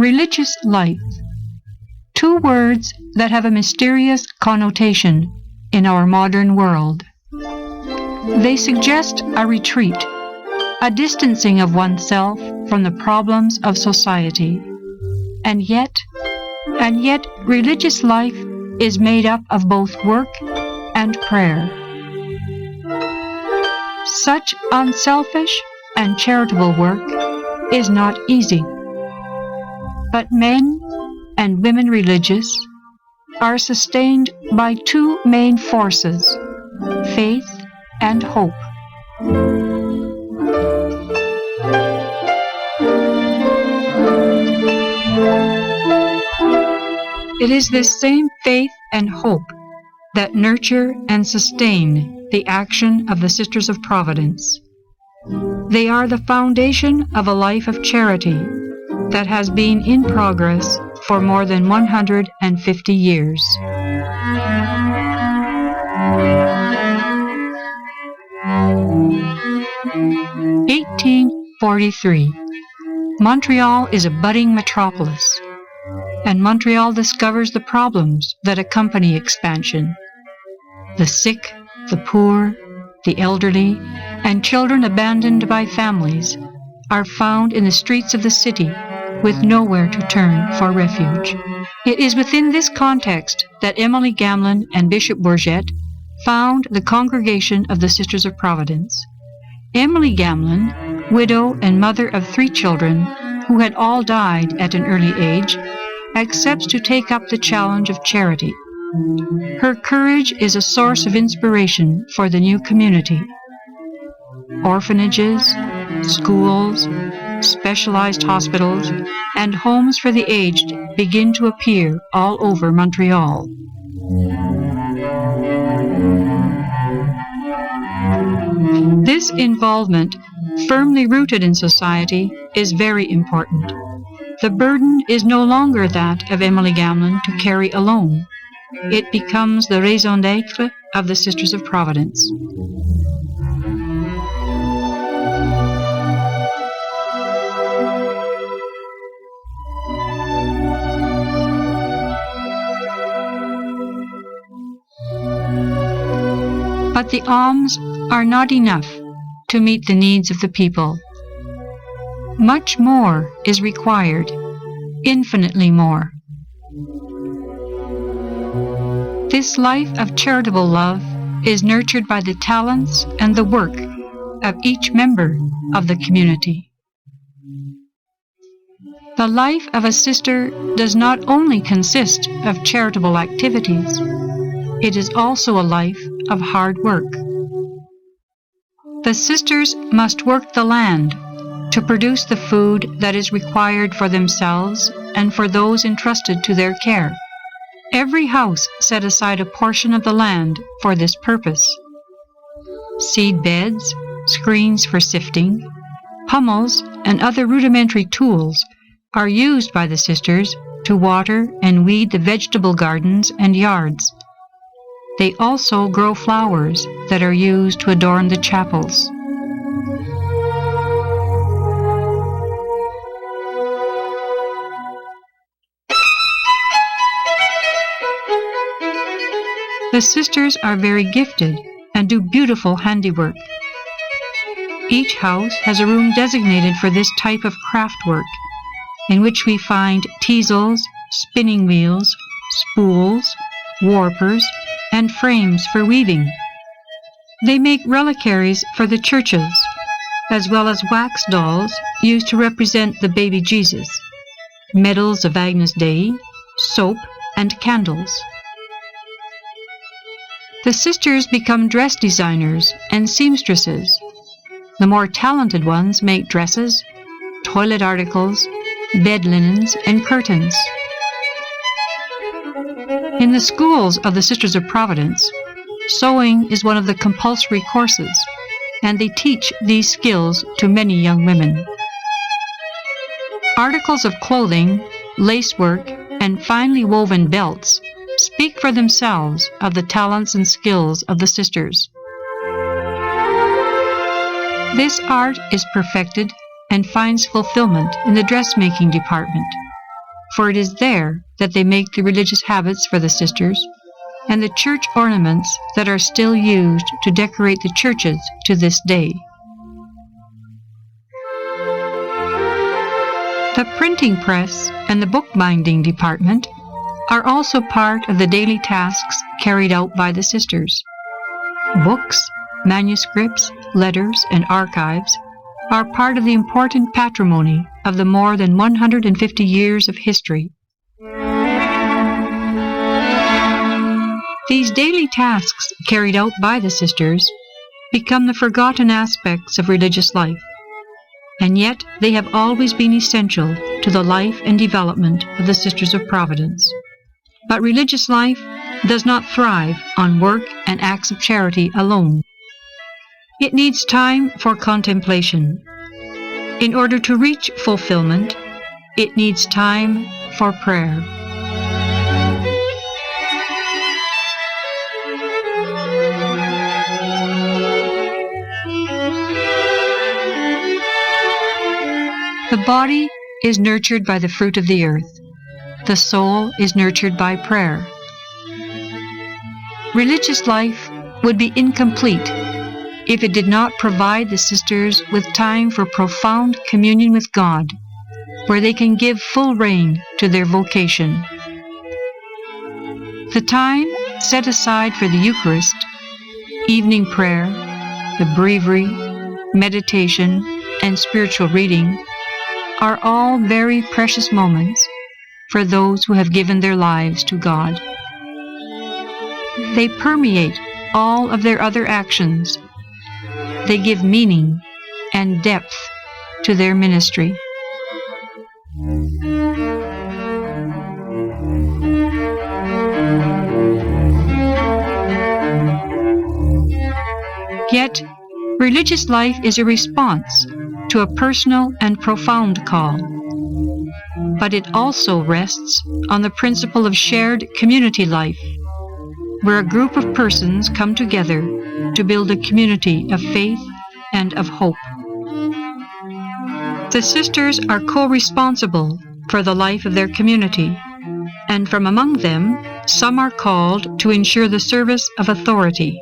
Religious life. Two words that have a mysterious connotation in our modern world. They suggest a retreat, a distancing of oneself from the problems of society. And yet, religious life is made up of both work and prayer. Such unselfish and charitable work is not easy. But men and women religious are sustained by two main forces, faith and hope. It is this same faith and hope that nurture and sustain the action of the Sisters of Providence. They are the foundation of a life of charity that has been in progress for more than 150 years. (1843) Montreal is a budding metropolis, and Montreal discovers the problems that accompany expansion. The sick, the poor, the elderly, and children abandoned by families are found in the streets of the city with nowhere to turn for refuge. It is within this context that Emily Gamlin and Bishop Bourget found the Congregation of the Sisters of Providence. Emily Gamlin, widow and mother of 3 children who had all died at an early age, accepts to take up the challenge of charity. Her courage is a source of inspiration for the new community. Orphanages, schools, specialized hospitals, and homes for the aged begin to appear all over Montreal. This involvement, firmly rooted in society, is very important. The burden is no longer that of Emily Gamlin to carry alone. It becomes the raison d'être of the Sisters of Providence. But the alms are not enough to meet the needs of the people. Much more is required, infinitely more. This life of charitable love is nurtured by the talents and the work of each member of the community. The life of a sister does not only consist of charitable activities, it is also a life of hard work. The sisters must work the land to produce the food that is required for themselves and for those entrusted to their care. Every house set aside a portion of the land for this purpose. Seed beds, screens for sifting, pummels, and other rudimentary tools are used by the sisters to water and weed the vegetable gardens and yards. They also grow flowers that are used to adorn the chapels. The sisters are very gifted and do beautiful handiwork. Each house has a room designated for this type of craft work, in which we find teasels, spinning wheels, spools, warpers, and frames for weaving. They make reliquaries for the churches, as well as wax dolls used to represent the baby Jesus, medals of Agnus Dei, soap, and candles. The sisters become dress designers and seamstresses. The more talented ones make dresses, toilet articles, bed linens, and curtains. In the schools of the Sisters of Providence, sewing is one of the compulsory courses, and they teach these skills to many young women. Articles of clothing, lacework, and finely woven belts speak for themselves of the talents and skills of the sisters. This art is perfected and finds fulfillment in the dressmaking department, for it is there that they make the religious habits for the sisters and the church ornaments that are still used to decorate the churches to this day. The printing press and the bookbinding department are also part of the daily tasks carried out by the sisters. Books, manuscripts, letters, and archives are part of the important patrimony of the more than 150 years of history. These daily tasks carried out by the sisters become the forgotten aspects of religious life, and yet they have always been essential to the life and development of the Sisters of Providence. But religious life does not thrive on work and acts of charity alone. It needs time for contemplation. In order to reach fulfillment, it needs time for prayer. The body is nurtured by the fruit of the earth. The soul is nurtured by prayer. Religious life would be incomplete if it did not provide the sisters with time for profound communion with God, where they can give full rein to their vocation. The time set aside for the Eucharist, evening prayer, the breviary, meditation, and spiritual reading are all very precious moments for those who have given their lives to God. They permeate all of their other actions. They give meaning and depth to their ministry. Yet, religious life is a response to a personal and profound call. But it also rests on the principle of shared community life, where a group of persons come together to build a community of faith and of hope. The sisters are co-responsible for the life of their community, and from among them, some are called to ensure the service of authority.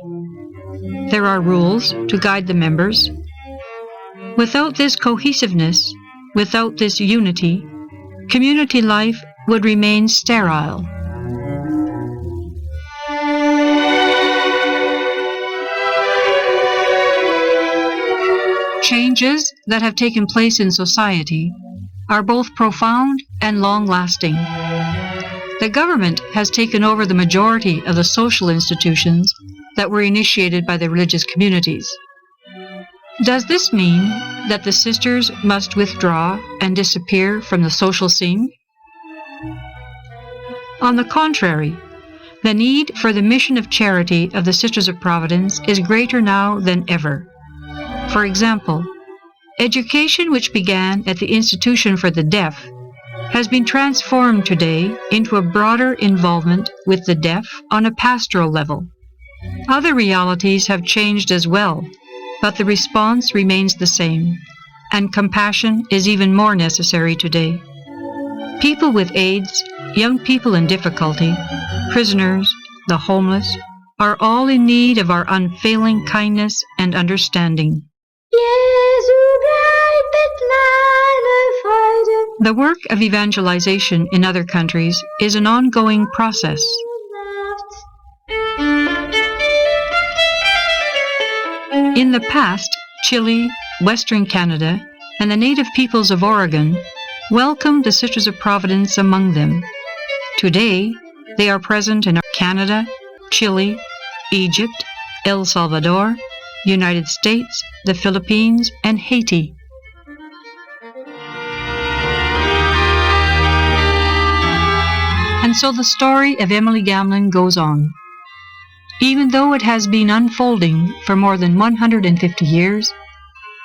There are rules to guide the members. Without this cohesiveness, without this unity, community life would remain sterile. Changes that have taken place in society are both profound and long-lasting. The government has taken over the majority of the social institutions that were initiated by the religious communities. Does this mean that the sisters must withdraw and disappear from the social scene? On the contrary, the need for the mission of charity of the Sisters of Providence is greater now than ever. For example, education which began at the Institution for the Deaf has been transformed today into a broader involvement with the deaf on a pastoral level. Other realities have changed as well, but the response remains the same, and compassion is even more necessary today. People with AIDS, young people in difficulty, prisoners, the homeless, are all in need of our unfailing kindness and understanding. The work of evangelization in other countries is an ongoing process. In the past, Chile, Western Canada, and the native peoples of Oregon welcomed the Sisters of Providence among them. Today, they are present in Canada, Chile, Egypt, El Salvador, United States, the Philippines, and Haiti. And so the story of Emily Gamlin goes on. Even though it has been unfolding for more than 150 years,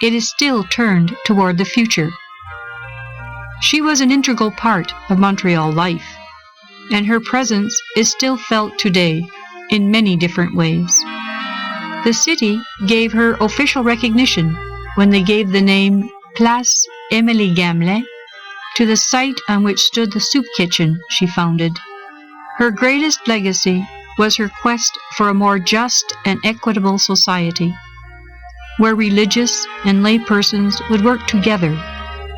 it is still turned toward the future. She was an integral part of Montreal life, and her presence is still felt today in many different ways. The city gave her official recognition when they gave the name Place Émilie Gamelin to the site on which stood the soup kitchen she founded. Her greatest legacy was her quest for a more just and equitable society, where religious and lay persons would work together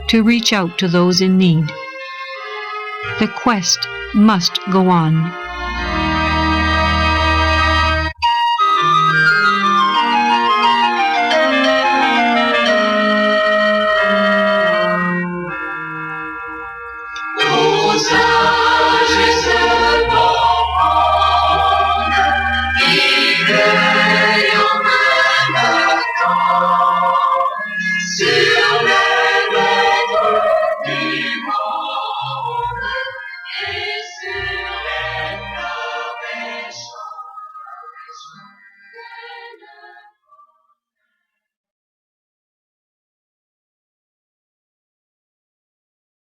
to reach out to those in need. The quest must go on.